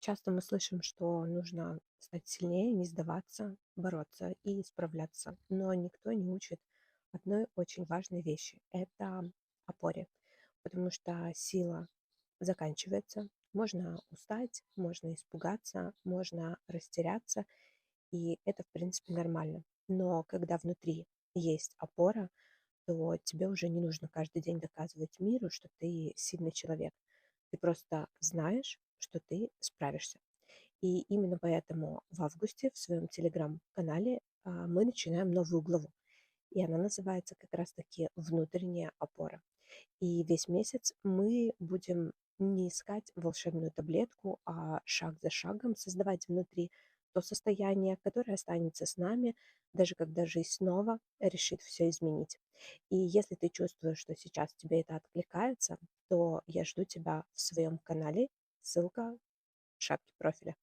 Часто мы слышим, что нужно стать сильнее, не сдаваться, бороться и справляться. Но никто не учит одной очень важной вещи– это опоре. Потому что сила заканчивается, можно устать, можно испугаться, можно растеряться, и это, в принципе, нормально. Но когда внутри есть опора, то тебе уже не нужно каждый день доказывать миру, что ты сильный человек. Ты просто знаешь, что ты справишься. И именно поэтому в августе в своем телеграм-канале мы начинаем новую главу. И она называется как раз-таки «Внутренняя опора». И весь месяц мы будем не искать волшебную таблетку, а шаг за шагом создавать внутри то состояние, которое останется с нами, даже когда жизнь снова решит все изменить. И если ты чувствуешь, что сейчас тебе это откликается, то я жду тебя в своем канале. Ссылка в шапке профиля.